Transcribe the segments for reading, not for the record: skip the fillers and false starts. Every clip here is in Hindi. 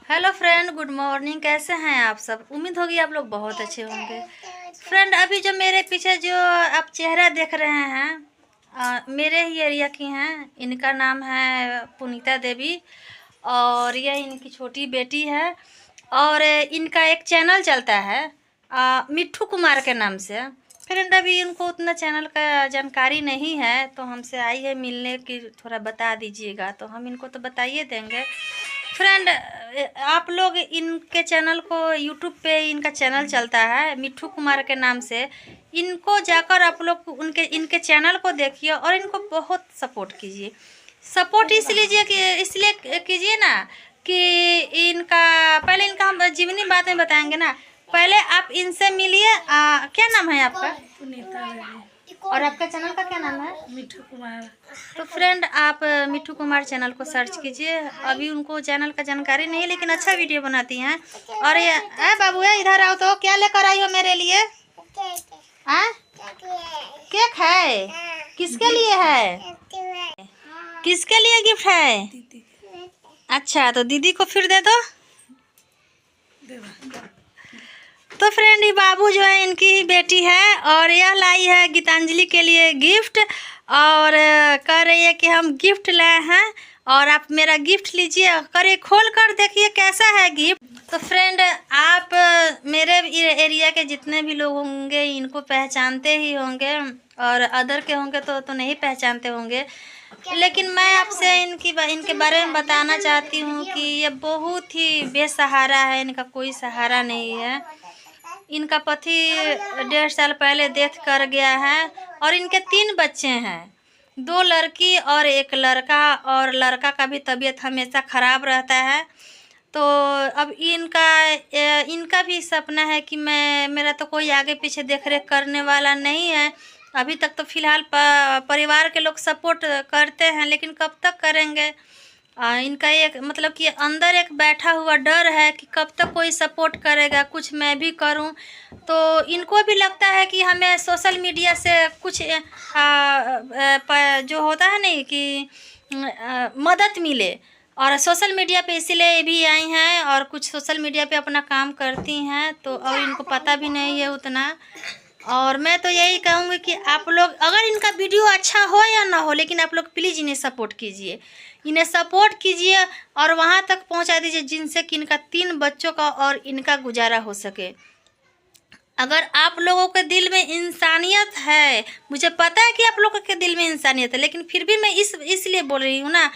Hello friend, good morning. कैसे हैं आप सब? उम्मीद होगी आप लोग बहुत अच्छे होंगे। फ्रेंड, अभी जो मेरे पीछे जो आप चेहरा देख रहे हैं मेरे ही एरिया की हैं। इनका नाम है पुनीता देवी और यह इनकी छोटी बेटी है। और इनका एक चैनल चलता है मिट्ठू कुमार के नाम से। फ्रेंड, अभी इनको उतना चैनल का जानकारी नहीं है तो हमसे आई है मिलने की, थोड़ा बता दीजिएगा। तो हम इनको तो बताइए देंगे। फ्रेंड, आप लोग इनके चैनल को यूट्यूब पे इनका चैनल चलता है मिट्ठू कुमार के नाम से। इनको जाकर आप लोग उनके इनके चैनल को देखिए और इनको बहुत सपोर्ट कीजिए। सपोर्ट इसलिए कीजिए ना कि इनका पहले इनका हम जीवनी बात में बताएंगे ना। पहले आप इनसे मिलिए। क्या नाम है आपका? पुनीता देवी। और आपका चैनल का क्या नाम है? मिट्ठू कुमार। तो फ्रेंड, आप मिट्ठू कुमार चैनल को सर्च कीजिए। अभी उनको चैनल का जानकारी नहीं है लेकिन अच्छा वीडियो बनाती हैं। और ये बाबू है, इधर आओ। तो क्या लेकर आई हो मेरे लिए? केक है? किसके लिए है? किसके लिए गिफ्ट है? अच्छा, तो दीदी को फिर दे दो। तो फ्रेंड, ये बाबू जो है इनकी ही बेटी है और यह लाई है गीतांजलि के लिए गिफ्ट। और कह रही है कि हम गिफ्ट लाए हैं और आप मेरा गिफ्ट लीजिए। करे खोल कर देखिए कैसा है गिफ्ट। तो फ्रेंड, आप मेरे एरिया के जितने भी लोग होंगे इनको पहचानते ही होंगे और अदर के होंगे तो नहीं पहचानते होंगे। लेकिन मैं आपसे इनके बारे में बताना चाहती हूँ कि ये बहुत ही बेसहारा है। इनका कोई सहारा नहीं है। इनका पति 1.5 साल पहले डेथ कर गया है और इनके 3 बच्चे हैं, 2 लड़की और 1 लड़का। और लड़का का भी तबीयत हमेशा ख़राब रहता है। तो अब इनका भी सपना है कि मेरा तो कोई आगे पीछे देख रेख करने वाला नहीं है। अभी तक तो फ़िलहाल परिवार के लोग सपोर्ट करते हैं लेकिन कब तक करेंगे। इनका एक मतलब कि अंदर एक बैठा हुआ डर है कि कब तक कोई सपोर्ट करेगा, कुछ मैं भी करूं। तो इनको भी लगता है कि हमें सोशल मीडिया से कुछ जो होता है नहीं कि मदद मिले। और सोशल मीडिया पे इसीलिए भी आई हैं और कुछ सोशल मीडिया पे अपना काम करती हैं। तो और इनको पता भी नहीं है उतना। और मैं तो यही कहूँगी कि आप लोग अगर इनका वीडियो अच्छा हो या ना हो लेकिन आप लोग प्लीज़ इन्हें सपोर्ट कीजिए। इन्हें सपोर्ट कीजिए और वहाँ तक पहुँचा दीजिए जिनसे कि इनका 3 बच्चों का और इनका गुजारा हो सके। अगर आप लोगों के दिल में इंसानियत है, मुझे पता है कि आप लोगों के दिल में इंसानियत है, लेकिन फिर भी मैं इसलिए बोल रही हूँ ना।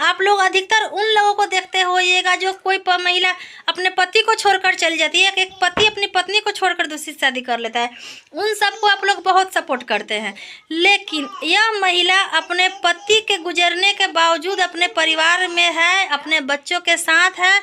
आप लोग अधिकतर उन लोगों को देखते होइएगा जो कोई महिला अपने पति को छोड़कर चली जाती है। एक पति अपनी पत्नी को छोड़कर दूसरी शादी कर लेता है, उन सबको आप लोग बहुत सपोर्ट करते हैं। लेकिन यह महिला अपने पति के गुजरने के बावजूद अपने परिवार में है, अपने बच्चों के साथ है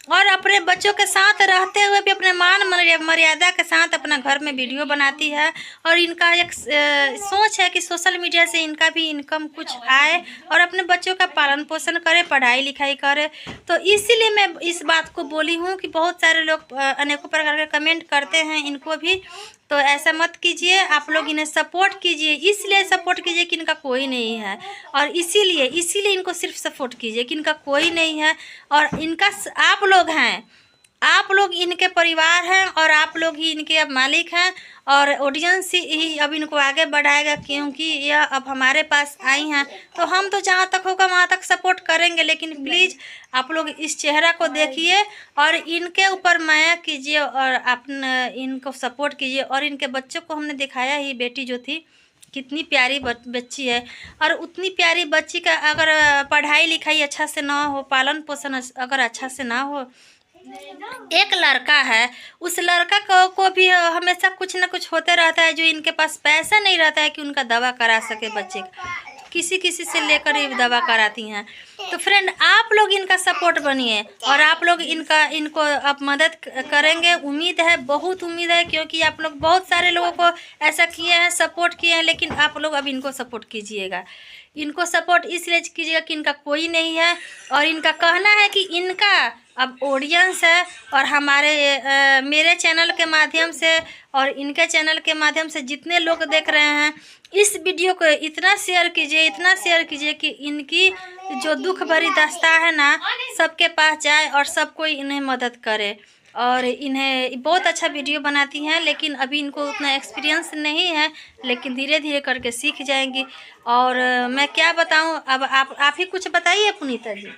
और अपने बच्चों के साथ रहते हुए भी अपने मान मर्यादा के साथ अपना घर में वीडियो बनाती है। और इनका एक सोच है कि सोशल मीडिया से इनका भी इनकम कुछ आए और अपने बच्चों का पालन पोषण करे, पढ़ाई लिखाई करे। तो इसीलिए मैं इस बात को बोली हूँ कि बहुत सारे लोग अनेकों प्रकार के कमेंट करते हैं इनको भी। तो ऐसा मत कीजिए, आप लोग इन्हें सपोर्ट कीजिए। इसलिए सपोर्ट कीजिए कि इनका कोई नहीं है और इसीलिए इनको सिर्फ सपोर्ट कीजिए कि इनका कोई नहीं है और इनका आप लोग हैं। आप लोग इनके परिवार हैं और आप लोग ही इनके अब मालिक हैं। और ऑडियंस ही अब इनको आगे बढ़ाएगा क्योंकि यह अब हमारे पास आई हैं। तो हम तो जहाँ तक होगा वहाँ तक सपोर्ट करेंगे, लेकिन प्लीज़ आप लोग इस चेहरा को देखिए और इनके ऊपर माया कीजिए और इनको सपोर्ट कीजिए। और इनके बच्चों को हमने दिखाया ही, बेटी जो थी कितनी प्यारी बच्ची है। और उतनी प्यारी बच्ची का अगर पढ़ाई लिखाई अच्छा से ना हो, पालन पोषण अगर अच्छा से ना हो। एक लड़का है, उस लड़का को भी हमेशा कुछ ना कुछ होते रहता है। जो इनके पास पैसा नहीं रहता है कि उनका दवा करा सके बच्चे का, किसी से लेकर ये दवा कराती हैं। तो फ्रेंड, आप लोग इनका सपोर्ट बनिए और आप लोग इनको आप मदद करेंगे। उम्मीद है, बहुत उम्मीद है, क्योंकि आप लोग बहुत सारे लोगों को ऐसा किए हैं, सपोर्ट किए हैं। लेकिन आप लोग अब इनको सपोर्ट कीजिएगा। इनको सपोर्ट इसलिए कीजिएगा कि इनका कोई नहीं है और इनका कहना है कि इनका अब ऑडियंस है और हमारे मेरे चैनल के माध्यम से और इनके चैनल के माध्यम से जितने लोग देख रहे हैं, इस वीडियो को इतना शेयर कीजिए, इतना शेयर कीजिए कि इनकी जो दुख भरी दास्तां है ना सबके पास जाए और सब कोई इन्हें मदद करे। और इन्हें बहुत अच्छा वीडियो बनाती हैं, लेकिन अभी इनको उतना एक्सपीरियंस नहीं है, लेकिन धीरे धीरे करके सीख जाएंगी। और मैं क्या बताऊं, अब आप ही कुछ बताइए पुनीता जी,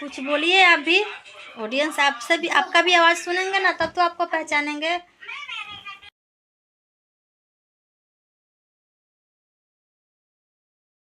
कुछ बोलिए आप भी। ऑडियंस आपसे भी, आपका भी आवाज़ सुनेंगे ना तब तो आपको पहचानेंगे।